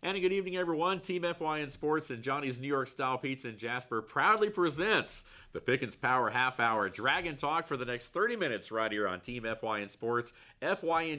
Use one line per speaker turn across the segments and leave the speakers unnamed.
And a good evening, everyone. Team FYN Sports and Johnny's New York Style Pizza in Jasper proudly presents the Pickens Power Half Hour Dragon Talk for the next 30 minutes right here on Team FYN Sports, FYNTV.com.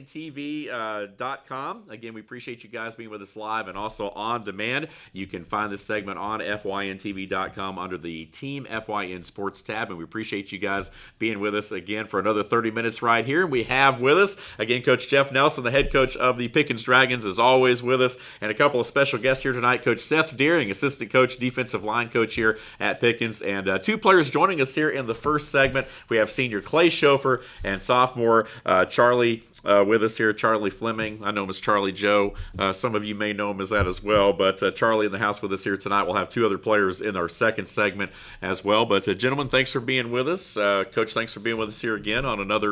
Again, we appreciate you guys being with us live and also on demand. You can find this segment on FYNTV.com under the Team FYN Sports tab, and we appreciate you guys being with us again for another 30 minutes right here. And we have with us, again, Coach Jeff Nelson, the head coach of the Pickens Dragons, is always with us, and a couple of special guests here tonight. Coach Seth Deering, assistant coach, defensive line coach here at Pickens, and two players joining us here in the first segment. We have senior Clay Chauffeur and sophomore Charlie with us here, Charlie Fleming. I know him as Charlie Joe. Some of you may know him as that as well, but Charlie in the house with us here tonight. We'll have two other players in our second segment as well. But gentlemen, thanks for being with us. Coach, thanks for being with us here again on another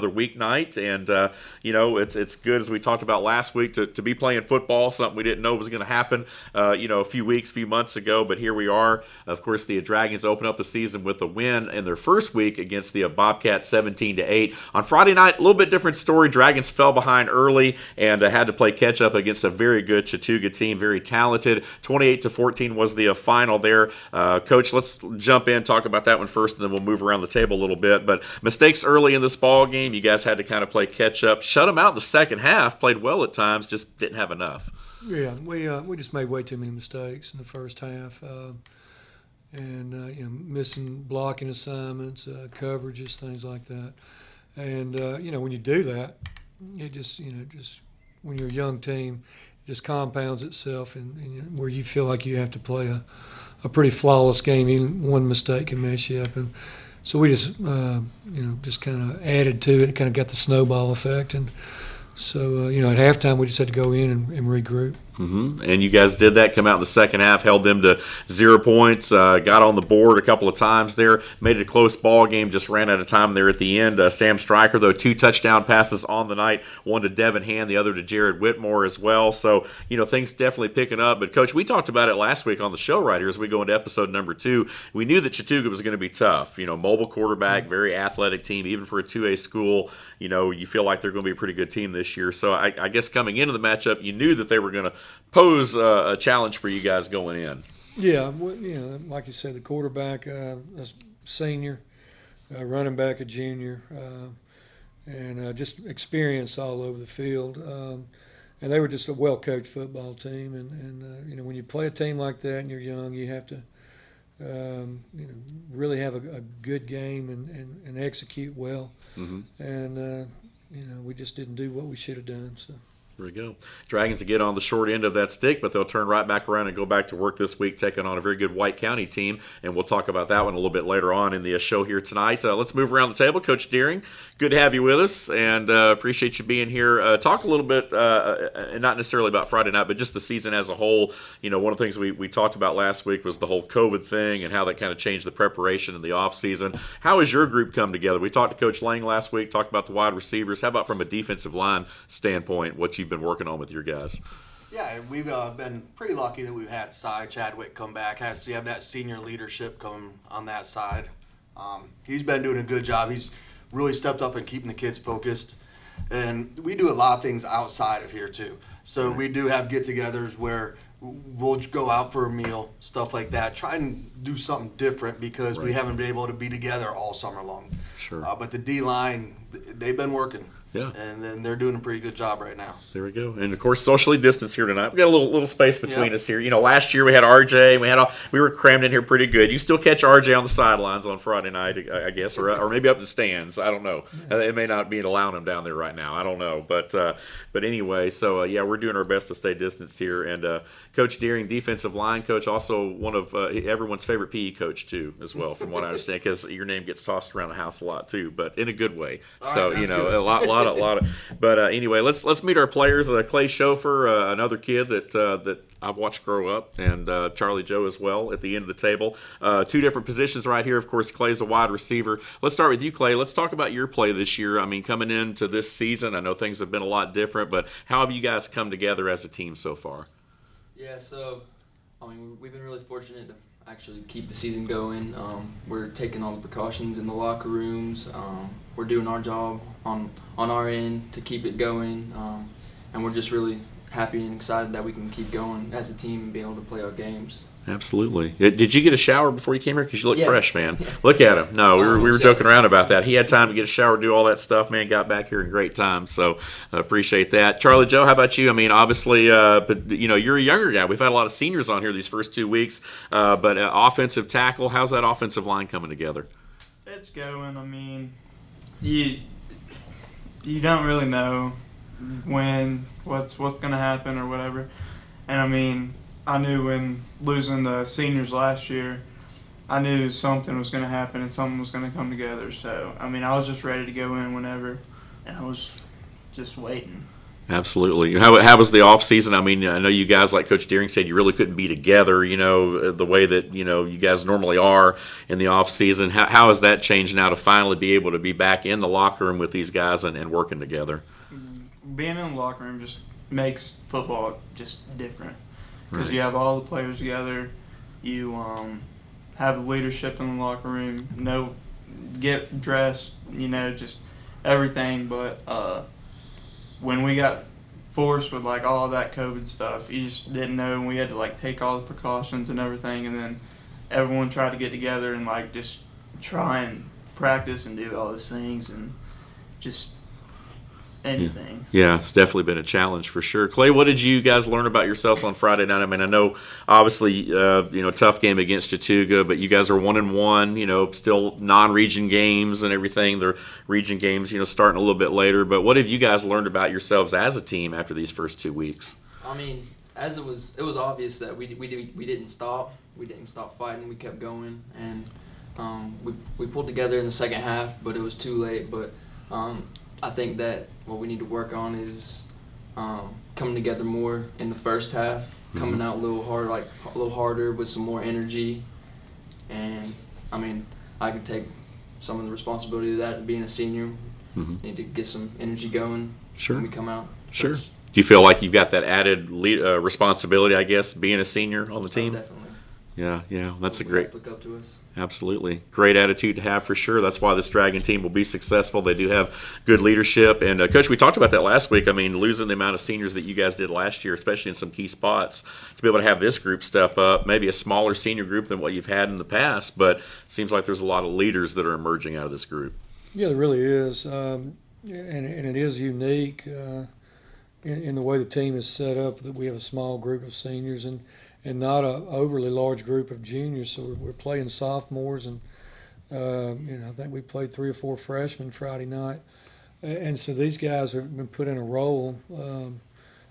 weeknight. And it's good, as we talked about last week, to be playing football, something we didn't know was going to happen a few months ago, but here we are. Of course, the Dragons open up the season with a win in their first week against the Bobcats 17-8. On Friday night, a little bit different story. Dragons fell behind early and had to play catch up against a very good Chattooga team, very talented. 28-14 was the final there. Coach, let's jump in, talk about that one first, and then we'll move around the table a little bit. But mistakes early in this ball game, you guys had to kind of play catch up. Shut them out in the second half, played well at times, just didn't have enough.
Yeah, we just made way too many mistakes in the first half, missing blocking assignments, coverages, things like that. And when you do that, it just when you're a young team, it just compounds itself, and where you feel like you have to play a pretty flawless game. Even one mistake can mess you up, and so we just just kind of added to it and kind of got the snowball effect. And so, at halftime, we just had to go in and regroup.
Mm-hmm. And you guys did that, come out in the second half, held them to 0 points, got on the board a couple of times there, made it a close ball game, just ran out of time there at the end. Sam Stryker, though, 2 touchdown passes on the night, one to Devin Hand, the other to Jared Whitmore as well. So, things definitely picking up. But, Coach, we talked about it last week on the show right here as we go into episode number 2. We knew that Chattooga was going to be tough. Mobile quarterback, very athletic team, even for a 2A school. You feel like they're going to be a pretty good team this year. So I guess coming into the matchup, you knew that they were going to pose a challenge for you guys going in.
Yeah, like you said, the quarterback, a senior, running back, a junior, and just experience all over the field. And they were just a well-coached football team. And when you play a team like that and you're young, you have to really have a good game and execute well.
Mm-hmm.
And we just didn't do what we should have done. So.
There we go. Dragons to get on the short end of that stick, but they'll turn right back around and go back to work this week, taking on a very good White County team, and we'll talk about that one a little bit later on in the show here tonight. Let's move around the table. Coach Deering, good to have you with us, and appreciate you being here. Talk a little bit, and not necessarily about Friday night, but just the season as a whole. One of the things we talked about last week was the whole COVID thing and how that kind of changed the preparation in the offseason. How has your group come together? We talked to Coach Lang last week, talked about the wide receivers. How about from a defensive line standpoint, what you've been working on with your guys?
Yeah, we've been pretty lucky that we've had Cy Chadwick come back. So you have that senior leadership come on that side. He's been doing a good job. He's really stepped up and keeping the kids focused. And we do a lot of things outside of here too. So we do have get-togethers where we'll go out for a meal, stuff like that. Try and do something different because we haven't been able to be together all summer long.
Sure.
But the D-line, they've been working.
Yeah.
And then they're doing a pretty good job right now.
There we go. And, of course, socially distanced here tonight. We got a little space between us here. Last year we had RJ. We were crammed in here pretty good. You still catch RJ on the sidelines on Friday night, I guess, or maybe up in the stands. I don't know. It may not be allowing him down there right now. I don't know. But anyway, so, we're doing our best to stay distanced here. And Coach Deering, defensive line coach, also one of everyone's favorite PE coach, too, as well, from what I understand, because your name gets tossed around the house a lot, too, but in a good way.
All right, good.
A lot of. But anyway, let's meet our players. Clay Chauffeur, another kid that I've watched grow up, and Charlie Joe as well at the end of the table. 2 different positions right here. Of course, Clay's a wide receiver. Let's start with you, Clay. Let's talk about your play this year. I mean, coming into this season, I know things have been a lot different, but how have you guys come together as a team so far?
Yeah, so we've been really fortunate to actually keep the season going. We're taking all the precautions in the locker rooms. We're doing our job on our end to keep it going, and we're just really happy and excited that we can keep going as a team and be able to play our games.
Absolutely. Did you get a shower before you came here? Because you look
Yeah.
fresh, man. Look at him. No, we were joking around about that. He had time to get a shower, do all that stuff, man. Got back here in great time. So appreciate that. Charlie Joe, how about you? I mean, obviously, but you're a younger guy. We've had a lot of seniors on here these first 2 weeks. But offensive tackle, how's that offensive line coming together?
It's going. I mean, you don't really know what's going to happen or whatever. And I mean, I knew when losing the seniors last year, I knew something was going to happen and something was going to come together. So, I mean, I was just ready to go in whenever, and I was just waiting.
Absolutely. How was the off season? I mean, I know you guys, like Coach Deering said, you really couldn't be together, the way that, you guys normally are in the off season. How has that changed now to finally be able to be back in the locker room with these guys and working together?
Being in the locker room just makes football just different. Because
Right.
you have all the players together, you have leadership in the locker room, get dressed, just everything. But when we got forced with like all that COVID stuff, you just didn't know, and we had to like take all the precautions and everything, and then everyone tried to get together and like just try and practice and do all these things and just anything.
Yeah, it's definitely been a challenge for sure. Clay, what did you guys learn about yourselves on Friday night? I mean, I know obviously, tough game against Chattooga, but you guys are 1-1. Still non-region games and everything. The region games, starting a little bit later. But what have you guys learned about yourselves as a team after these first 2 weeks?
I mean, as it was obvious that we didn't stop. We didn't stop fighting. We kept going, and we pulled together in the second half, but it was too late. But I think that what we need to work on is coming together more in the first half, coming out a little harder with some more energy. And I mean, I can take some of the responsibility of that. Being a senior, need to get some energy going when we come out.
Sure. Do you feel like you've got that added responsibility, I guess, being a senior on the team?
Definitely.
Yeah, that's a
People
great.
guys look up to us.
Absolutely. Great attitude to have for sure. That's why this Dragon team will be successful. They do have good leadership. And, Coach, we talked about that last week. I mean, losing the amount of seniors that you guys did last year, especially in some key spots, to be able to have this group step up, maybe a smaller senior group than what you've had in the past, but it seems like there's a lot of leaders that are emerging out of this group.
Yeah, there really is. And it is unique in the way the team is set up, that we have a small group of seniors and not a overly large group of juniors. So we're playing sophomores, and I think we played 3 or 4 freshmen Friday night, and so these guys have been put in a role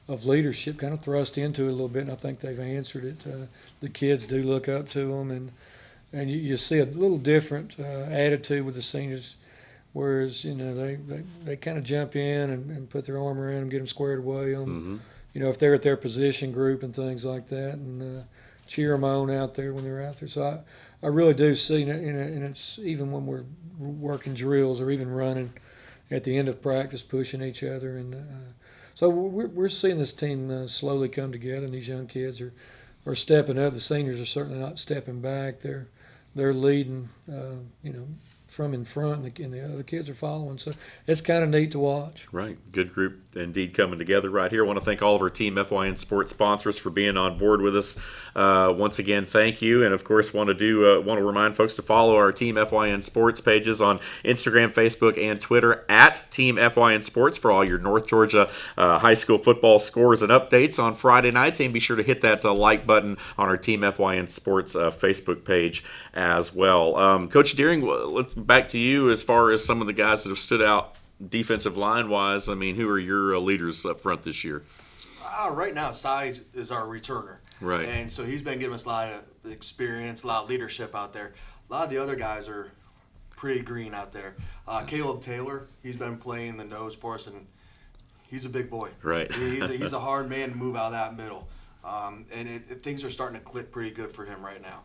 of leadership, kind of thrust into it a little bit, and I think they've answered it. The kids do look up to them, and you see a little different attitude with the seniors. Whereas, they kind of jump in and put their arm around them, get them squared away on them. If they're at their position group and things like that, and cheer them on out there when they're out there. So I really do see, and it's even when we're working drills or even running at the end of practice, pushing each other. And so we're seeing this team slowly come together, and these young kids are stepping up. The seniors are certainly not stepping back. They're leading, from in front, and the other kids are following. So it's kind of neat to watch.
Right. Good group indeed coming together right here. I want to thank all of our Team FYN Sports sponsors for being on board with us. Once again, thank you. And, of course, want to remind folks to follow our Team FYN Sports pages on Instagram, Facebook, and Twitter at Team FYN Sports for all your North Georgia high school football scores and updates on Friday nights. And be sure to hit that like button on our Team FYN Sports Facebook page as well. Coach Deering, let's back to you as far as some of the guys that have stood out defensive line wise. I mean, who are your leaders up front this year?
Right now, Cy is our returner.
Right.
And so he's been giving us a lot of experience, a lot of leadership out there. A lot of the other guys are pretty green out there. Caleb Taylor, he's been playing the nose for us, and he's a big boy.
Right.
He's a hard man to move out of that middle. And things are starting to click pretty good for him right now.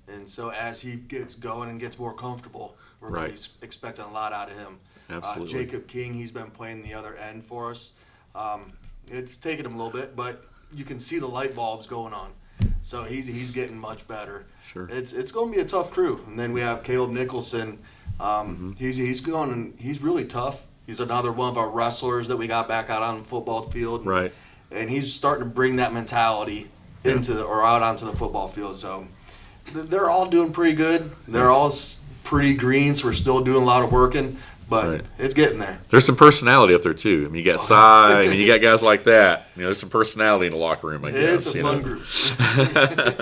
And so as he gets going and gets more comfortable, we're going to be expecting a lot out of him.
Absolutely.
Jacob King, he's been playing the other end for us. It's taken him a little bit, but you can see the light bulbs going on. So he's getting much better.
Sure.
It's going to be a tough crew. And then we have Caleb Nicholson. He's going, and he's really tough. He's another one of our wrestlers that we got back out on the football field.
Right.
and he's starting to bring that mentality out onto the football field. So they're all doing pretty good. They're all pretty green, so we're still doing a lot of working. But it's getting there.
There's some personality up there too. I mean, you got Cy, I mean, you got guys like that. You know, there's some personality in the locker room, I guess.
It's a fun group.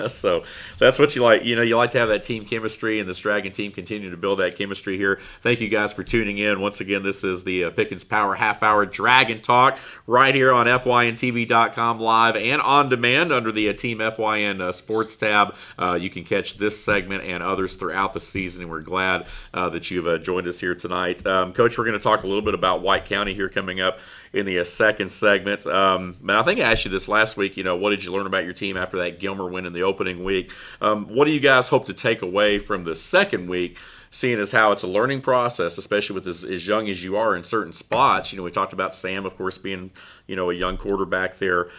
So that's what you like. You know, you like to have that team chemistry, and this Dragon team continue to build that chemistry here. Thank you guys for tuning in. Once again, this is the Pickens Power Half Hour Dragon Talk right here on FYNTV.com live and on demand under the Team FYN Sports tab. You can catch this segment and others throughout the season, and we're glad that you've joined us here tonight. Coach, we're going to talk a little bit about White County here coming up in the second segment. But I think I asked you this last week, you know, what did you learn about your team after that Gilmer win in the opening week? What do you guys hope to take away from the second week, seeing as how it's a learning process, especially with as young as you are in certain spots? You know, we talked about Sam, of course, being, you know, a young quarterback there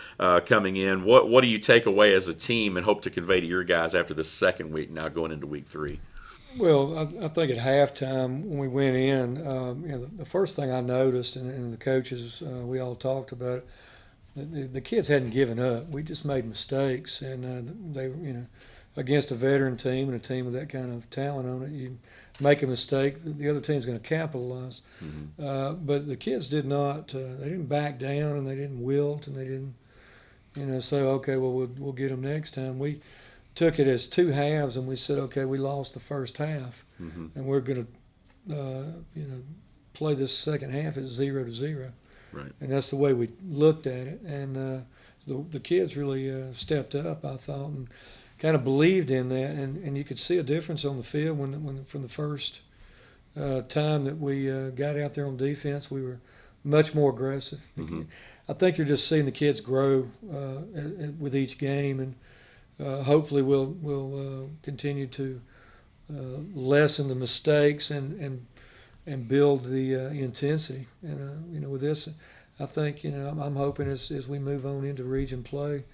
coming in. What do you take away as a team and hope to convey to your guys after the second week now going into week 3?
Well, I think at halftime when we went in, you know, the first thing I noticed, and the coaches, we all talked about it, the kids hadn't given up. We just made mistakes, and they, you know, against a veteran team and a team with that kind of talent on it, you make a mistake, the other team's going to capitalize. Mm-hmm. But the kids did not. They didn't back down, and they didn't wilt, and they didn't, you know, say, okay, well, we'll get them next time. We took it as 2 halves, and we said, okay, we lost the first half, mm-hmm. and we're going to, you know, play this second half at 0-0.
Right.
And that's the way we looked at it. And the kids really stepped up, I thought, and kind of believed in that. And you could see a difference on the field when from the first time that we got out there on defense, we were much more aggressive. Mm-hmm. I think you're just seeing the kids grow with each game, and hopefully we'll continue to lessen the mistakes and build the intensity. And you know, with this, I think, you know, I'm hoping as we move on into region play,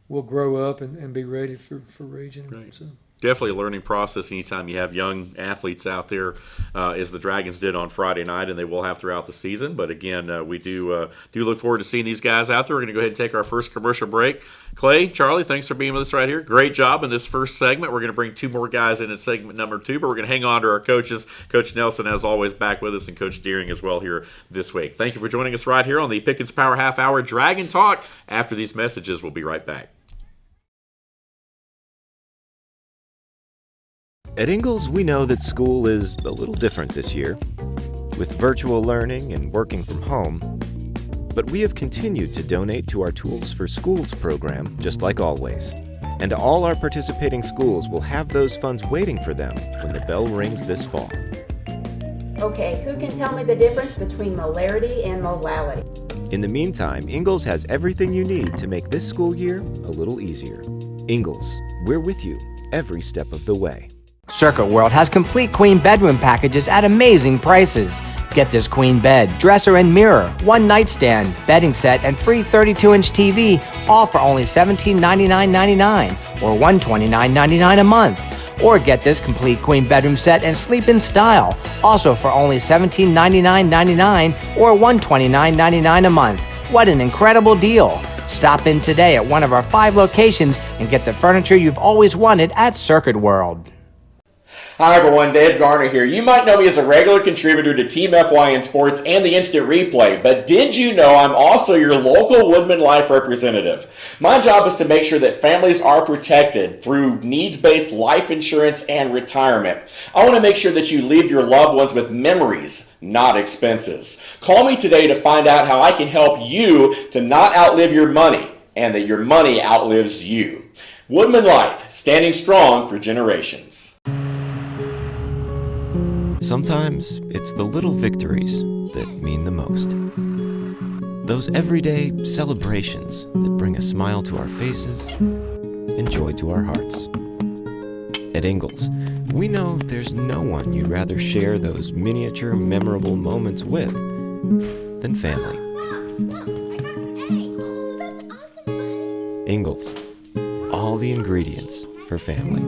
we'll grow up and be ready for region.
Right.
So.
Definitely a learning process anytime you have young athletes out there, as the Dragons did on Friday night, and they will have throughout the season. But again, we do look forward to seeing these guys out there. We're going to go ahead and take our first commercial break. Clay, Charlie, thanks for being with us right here. Great job in this first segment. We're going to bring 2 more guys in segment number 2, but we're going to hang on to our coaches. Coach Nelson, as always, back with us, and Coach Deering as well here this week. Thank you for joining us right here on the Pickens Power Half Hour Dragon Talk. After these messages, we'll be right back.
At Ingalls, we know that school is a little different this year, with virtual learning and working from home. But we have continued to donate to our Tools for Schools program, just like always. And all our participating schools will have those funds waiting for them when the bell rings this fall.
Okay, who can tell me the difference between molarity and molality?
In the meantime, Ingalls has everything you need to make this school year a little easier. Ingalls, we're with you every step of the way.
Circuit World has complete queen bedroom packages at amazing prices. Get this queen bed, dresser and mirror, 1 nightstand, bedding set, and free 32-inch TV, all for only $1799.99 or $129.99 a month. Or get this complete queen bedroom set and sleep in style, also for only $1799.99 or $129.99 a month. What an incredible deal! Stop in today at one of our 5 locations and get the furniture you've always wanted at Circuit World.
Hi everyone, Dave Garner here. You might know me as a regular contributor to Team FYN Sports and the Instant Replay, but did you know I'm also your local Woodman Life representative? My job is to make sure that families are protected through needs-based life insurance and retirement. I want to make sure that you leave your loved ones with memories, not expenses. Call me today to find out how I can help you to not outlive your money and that your money outlives you. Woodman Life, standing strong for generations.
Sometimes it's the little victories that mean the most. Those everyday celebrations that bring a smile to our faces and joy to our hearts. At Ingalls, we know there's no one you'd rather share those miniature memorable moments with than family. Ingalls, all the ingredients for family.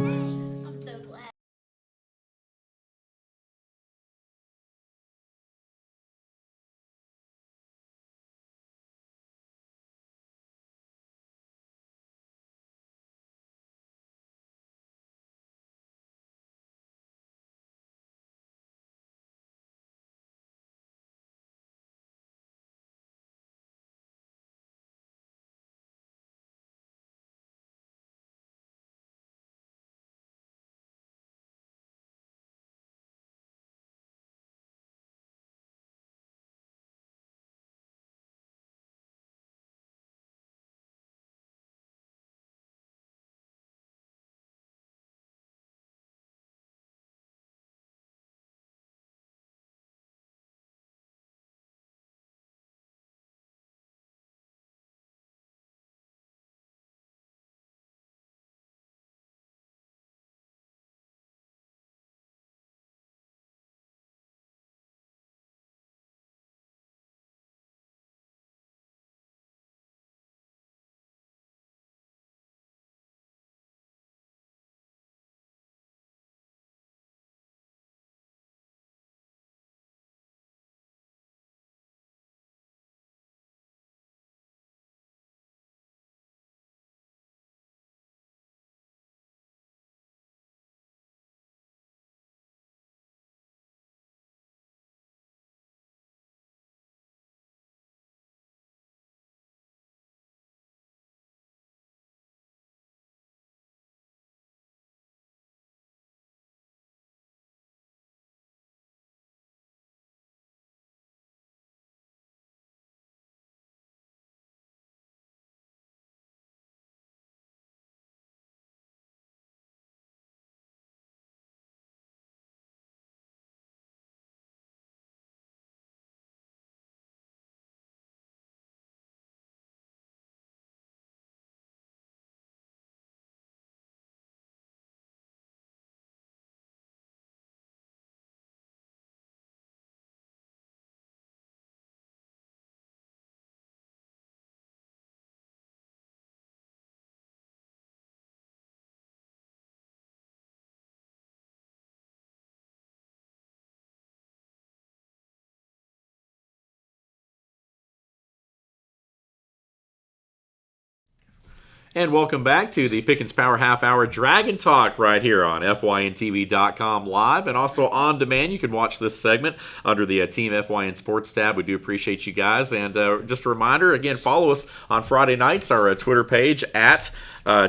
And welcome back to the Pickens Power Half Hour Dragon Talk right here on FYNTV.com live and also on demand. You can watch this segment under the Team FYN Sports tab. We do appreciate you guys. And just a reminder, again, follow us on Friday nights, our Twitter page at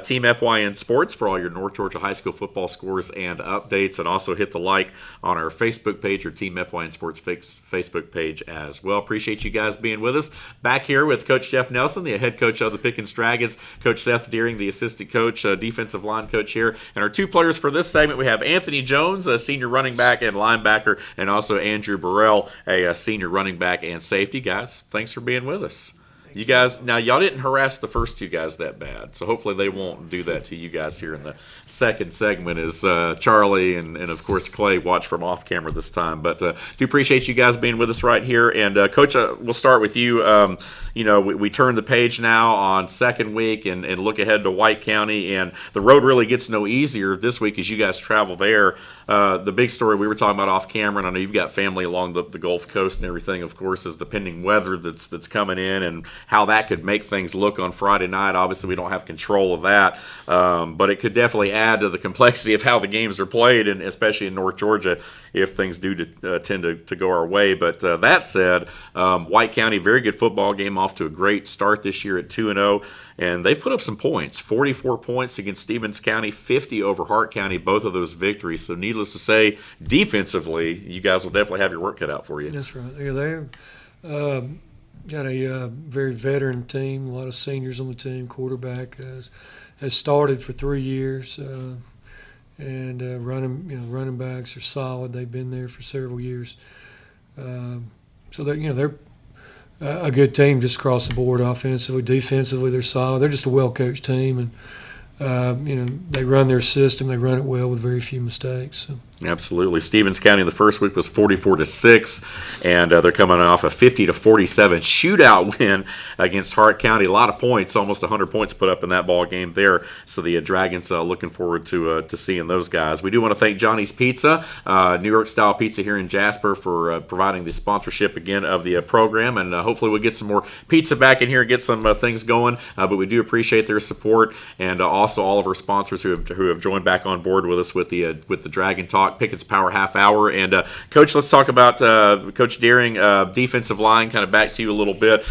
Team FYN Sports for all your North Georgia high school football scores and updates. And also hit the like on our Facebook page or Team FYN Sports Facebook page as well. Appreciate you guys being with us. Back here with Coach Jeff Nelson, the head coach of the Pickens Dragons, Coach Seth Deering, the assistant coach, defensive line coach here. And our two players for this segment, we have Anthony Jones, a senior running back and linebacker, and also Andrew Burrell, a senior running back and safety. Guys, thanks for being with us. You guys, now y'all didn't harass the first two guys that bad, so hopefully they won't do that to you guys here in the second segment as Charlie and of course Clay watch from off camera this time. But do appreciate you guys being with us right here. And Coach, we'll start with you. We turn the page now on second week and look ahead to White County, and the road really gets no easier this week as you guys travel there. The big story we were talking about off camera, and I know you've got family along the Gulf Coast and everything, of course, is the pending weather that's coming in and how that could make things look on Friday night. Obviously, we don't have control of that, but it could definitely add to the complexity of how the games are played, and especially in North Georgia if things do tend to go our way. But that said, White County, very good football game, off to a great start this year at 2-0. And they've put up some points, 44 points against Stevens County, 50 over Hart County, both of those victories. So needless to say, defensively, you guys will definitely have your work cut out for you.
That's right. Yeah, they've got a very veteran team, a lot of seniors on the team. Quarterback has started for 3 years, and running backs are solid. They've been there for several years. So they're a good team just across the board, offensively, defensively. They're solid. They're just a well-coached team, and they run their system. They run it well with very few mistakes. So.
Absolutely. Stevens County the first week was 44-6, and they're coming off a 50-47 shootout win against Hart County. A lot of points, almost 100 points put up in that ball game there. So the Dragons looking forward to seeing those guys. We do want to thank Johnny's Pizza, New York style pizza here in Jasper, for providing the sponsorship again of the program, and hopefully we'll get some more pizza back in here and get some things going. But we do appreciate their support, and also all of our sponsors who have joined back on board with us with the Dragon Talk Pickens Power Half Hour. And Coach, let's talk about Coach Deering, defensive line, kind of back to you a little bit.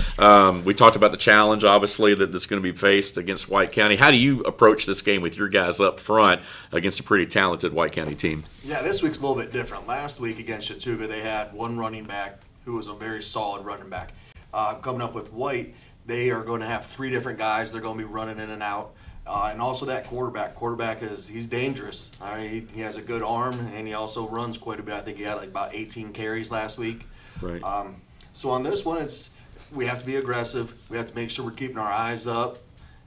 We talked about the challenge, obviously, that's going to be faced against White County. How do you approach this game with your guys up front against a pretty talented White County team?
Yeah, this week's a little bit different. Last week against Chattooga, they had one running back who was a very solid running back. Coming up with White, they are going to have three different guys. They're going to be running in and out. And also that quarterback. He's dangerous. He has a good arm, and he also runs quite a bit. I think he had about 18 carries last week.
Right.
So on this one, we have to be aggressive. We have to make sure we're keeping our eyes up,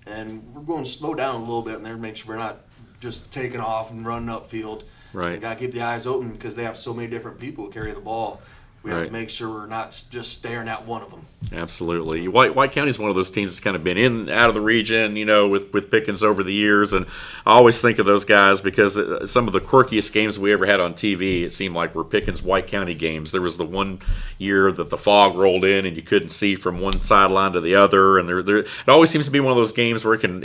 and we're going to slow down a little bit in there to make sure we're not just taking off and running upfield.
Right.
We got to keep the eyes open because they have so many different people who carry the ball. We have to make sure we're not just staring at one of them.
Absolutely. White County is one of those teams that's kind of been in and out of the region, with Pickens over the years. And I always think of those guys because some of the quirkiest games we ever had on TV, it seemed like, were Pickens-White County games. There was the one year that the fog rolled in and you couldn't see from one sideline to the other. And it always seems to be one of those games where it can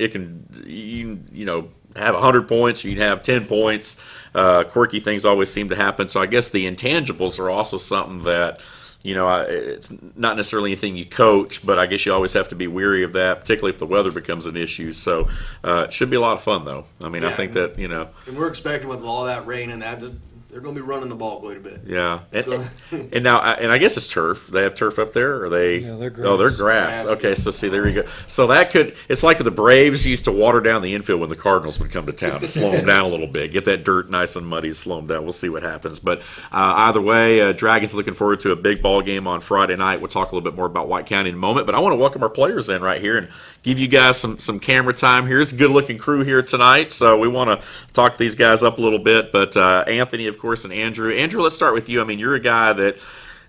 have 100 points, or you'd have 10 points. Quirky things always seem to happen. So I guess the intangibles are also something that, it's not necessarily anything you coach, but I guess you always have to be wary of that, particularly if the weather becomes an issue. So it should be a lot of fun, though. I think that,
And we're expecting with all that rain and that, they're going to be running the ball quite a bit.
Yeah. And now, I guess it's turf. They have turf up there? Or are they?
Yeah, they're grass.
Oh, they're grass. Okay, so see, there you go. So it's like the Braves used to water down the infield when the Cardinals would come to town to slow them down a little bit. Get that dirt nice and muddy, slow them down. We'll see what happens. But either way, Dragons looking forward to a big ball game on Friday night. We'll talk a little bit more about White County in a moment. But I want to welcome our players in right here and give you guys some camera time here. It's a good-looking crew here tonight, so we want to talk these guys up a little bit. But Anthony, of course, and Andrew. Andrew, let's start with you. You're a guy that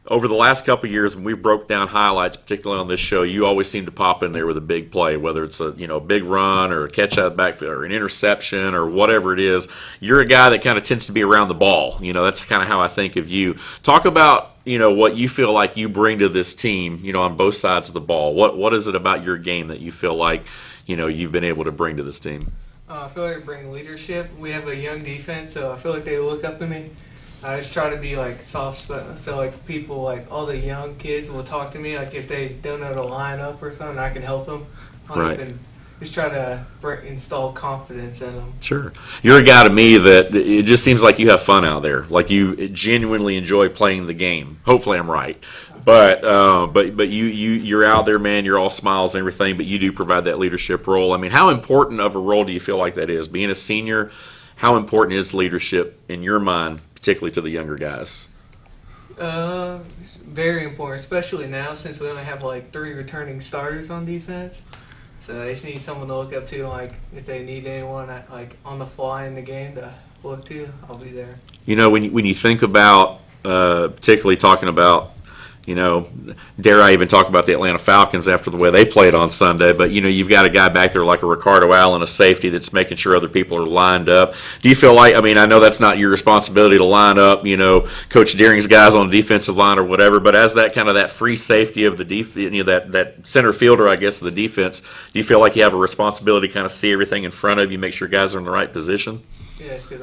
over the last couple of years when we broke down highlights, particularly on this show, you always seem to pop in there with a big play, whether it's a big run or a catch out of the backfield or an interception or whatever it is. You're a guy that kind of tends to be around the ball. That's kind of how I think of you. Talk about what you feel like you bring to this team, on both sides of the ball. What is it about your game that you feel like you've been able to bring to this team?
I feel like I bring leadership. We have a young defense, so I feel like they look up to me. I just try to be like soft spoken, so like people, like all the young kids will talk to me. Like if they don't know to line up or something, I can help them.
Right.
And just try to install confidence in them.
Sure. You're a guy to me that it just seems like you have fun out there. Like you genuinely enjoy playing the game. Hopefully I'm right. But you're out there, man. You're all smiles and everything, but you do provide that leadership role. I mean, how important of a role do you feel like that is? Being a senior, how important is leadership in your mind, particularly to the younger guys?
It's very important, especially now since we only have like 3 returning starters on defense. So they just need someone to look up to, like if they need anyone like on the fly in the game to look to, I'll be there.
When you think about, particularly talking about, dare I even talk about the Atlanta Falcons after the way they played on Sunday, but you've got a guy back there like a Ricardo Allen, a safety that's making sure other people are lined up. Do you feel like, I know that's not your responsibility to line up, Coach Deering's guys on the defensive line or whatever, but as that kind of that free safety of the that center fielder, I guess, of the defense, do you feel like you have a responsibility to kind of see everything in front of you, make sure guys are in the right position?
Yes, because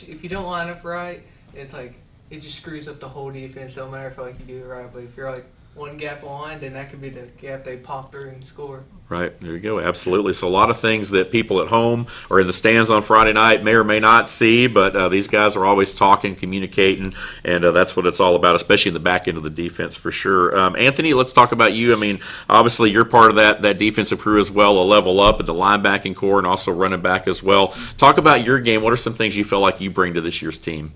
if you don't line up right, it's like it just screws up the whole defense. No matter if like you do it right, but if you're like one gap behind, then that could be the gap they pop through and score.
Right, there you go, absolutely. So a lot of things that people at home or in the stands on Friday night may or may not see, but these guys are always talking, communicating, and that's what it's all about, especially in the back end of the defense for sure. Anthony, let's talk about you. Obviously you're part of that defensive crew as well, a level up at the linebacking core and also running back as well. Talk about your game. What are some things you feel like you bring to this year's team?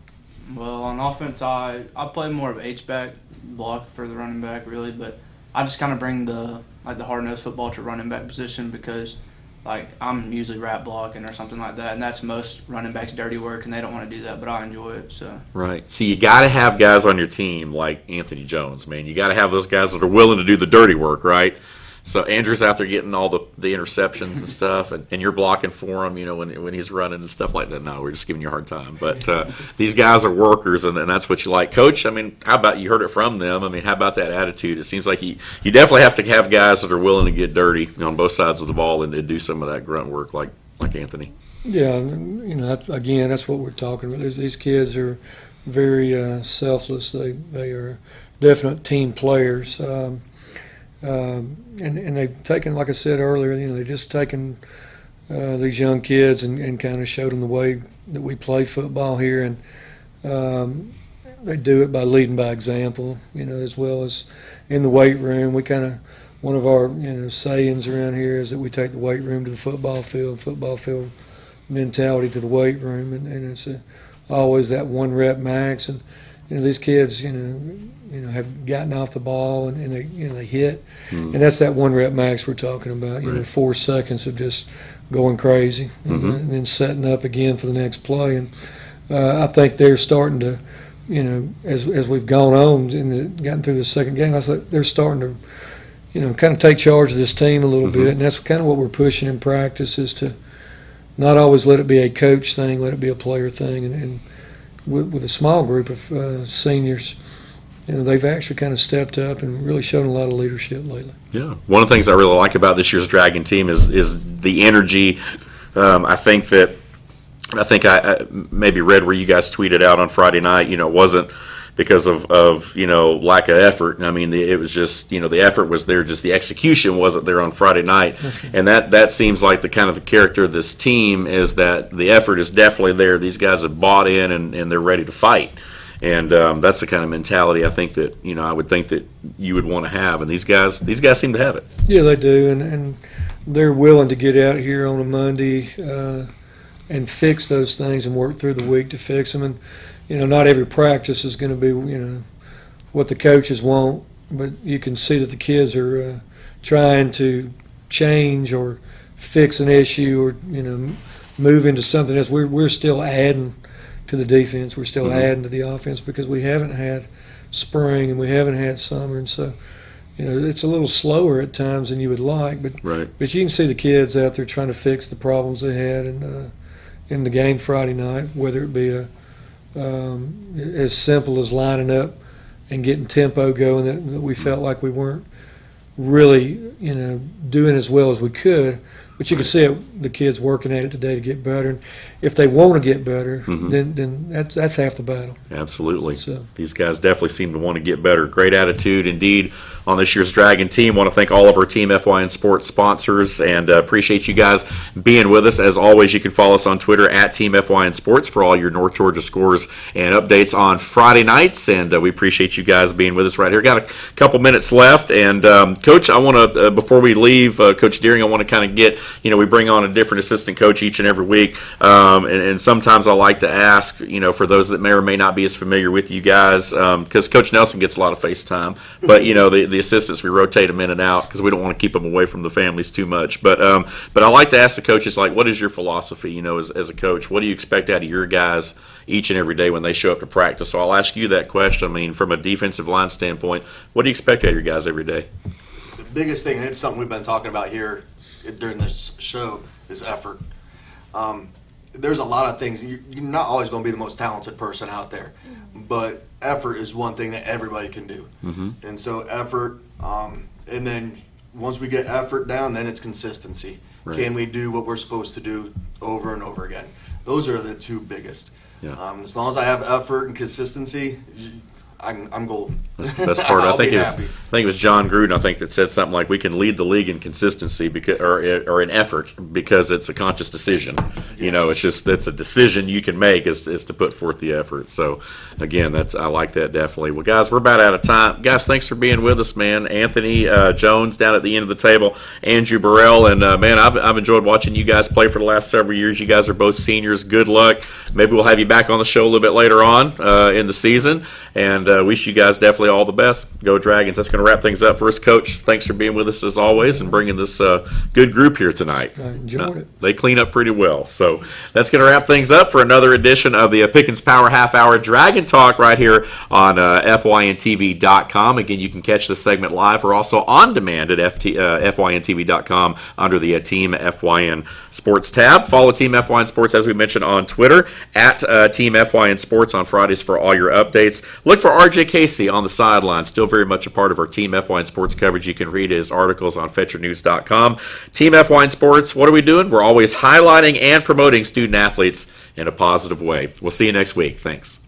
Well, on offense, I play more of H-back, block for the running back, really, but I just kind of bring the hard-nosed football to running back position because, I'm usually wrap blocking or something like that, and that's most running backs' dirty work, and they don't want to do that, but I enjoy it. So
right. So you got to have guys on your team like Anthony Jones, man. You got to have those guys that are willing to do the dirty work, right? So Andrew's out there getting all the interceptions and stuff, and you're blocking for him, when he's running and stuff like that. No, we're just giving you a hard time. But these guys are workers, and that's what you like. Coach, how about you heard it from them? How about that attitude? It seems like you definitely have to have guys that are willing to get dirty on both sides of the ball and do some of that grunt work like Anthony.
Yeah, that's what we're talking about. These kids are very selfless. They are definite team players. And they've taken, like I said earlier, they've just taken these young kids and kind of showed them the way that we play football here, and they do it by leading by example, as well as in the weight room. We kind of, one of our sayings around here is that we take the weight room to the football field mentality to the weight room, and it's always that 1 rep max. And these kids, have gotten off the ball and they hit, and that's that 1 rep max we're talking about.
Right.
4 seconds of just going crazy, and then setting up again for the next play. And I think they're starting to, as we've gone on and gotten through the second game, I think they're starting to, kind of take charge of this team a little bit, and that's kind of what we're pushing in practice, is to not always let it be a coach thing, let it be a player thing, and with a small group of seniors, they've actually kind of stepped up and really shown a lot of leadership lately.
Yeah, one of the things I really like about this year's Dragon team is the energy. I think I maybe read where you guys tweeted out on Friday night. It wasn't because of lack of effort. It was just the effort was there, just the execution wasn't there on Friday night. And that seems like the kind of the character of this team is that the effort is definitely there. These guys have bought in and they're ready to fight. And that's the kind of mentality I think that I would think that you would want to have, and these guys seem to have it.
Yeah, they do, and they're willing to get out here on a Monday and fix those things and work through the week to fix them. And not every practice is going to be what the coaches want, but you can see that the kids are trying to change or fix an issue or move into something else. We're still adding to the defense. We're still adding to the offense because we haven't had spring and we haven't had summer, and so it's a little slower at times than you would like. But but you can see the kids out there trying to fix the problems they had in the game Friday night, whether it be as simple as lining up and getting tempo going that we felt like we weren't really doing as well as we could. But you can see the kids working at it today to get better. And if they want to get better, then that's half the battle.
Absolutely.
So.
These guys definitely seem to want to get better. Great attitude indeed on this year's Dragon team. Want to thank all of our Team FYN Sports sponsors and appreciate you guys being with us. As always, you can follow us on Twitter at Team FYN Sports for all your North Georgia scores and updates on Friday nights. And we appreciate you guys being with us right here. Got a couple minutes left. And Coach, I want to, before we leave, Coach Deering, I want to kind of get, we bring on a different assistant coach each and every week. And sometimes I like to ask, for those that may or may not be as familiar with you guys, because Coach Nelson gets a lot of face time, but the assistants, we rotate them in and out because we don't want to keep them away from the families too much. But I like to ask the coaches, like, what is your philosophy, as a coach? What do you expect out of your guys each and every day when they show up to practice? So I'll ask you that question. I mean, from a defensive line standpoint, what do you expect out of your guys every day?
The biggest thing, and it's something we've been talking about here during this show, is effort. There's a lot of things. You're not always going to be the most talented person out there, but effort is one thing that everybody can do. And so effort, and then once we get effort down, then it's consistency. Right. Can we do what we're supposed to do over and over again? Those are the two biggest.
Yeah.
As long as I have effort and consistency, I'm golden.
That's part. I think it was John Gruden. I think that said something like, "We can lead the league in consistency because, or in effort, because it's a conscious decision. Yes. It's a decision you can make is to put forth the effort." So, again, I like that definitely. Well, guys, we're about out of time. Guys, thanks for being with us, man. Anthony Jones down at the end of the table, Andrew Burrell, and man, I've enjoyed watching you guys play for the last several years. You guys are both seniors. Good luck. Maybe we'll have you back on the show a little bit later on in the season. And wish you guys definitely all the best. Go Dragons. That's going to wrap things up for us, Coach. Thanks for being with us as always and bringing this good group here tonight.
I enjoyed it.
They clean up pretty well. So that's going to wrap things up for another edition of the Pickens Power Half Hour Dragon Talk right here on FYNTV.com. Again, you can catch this segment live or also on demand at FYNTV.com under the Team FYN Sports tab. Follow Team FYN Sports, as we mentioned, on Twitter at Team FYN Sports on Fridays for all your updates. Look for RJ Casey on the sideline, still very much a part of our Team FYN Sports coverage. You can read his articles on FetcherNews.com. Team FYN Sports, what are we doing? We're always highlighting and promoting student athletes in a positive way. We'll see you next week. Thanks.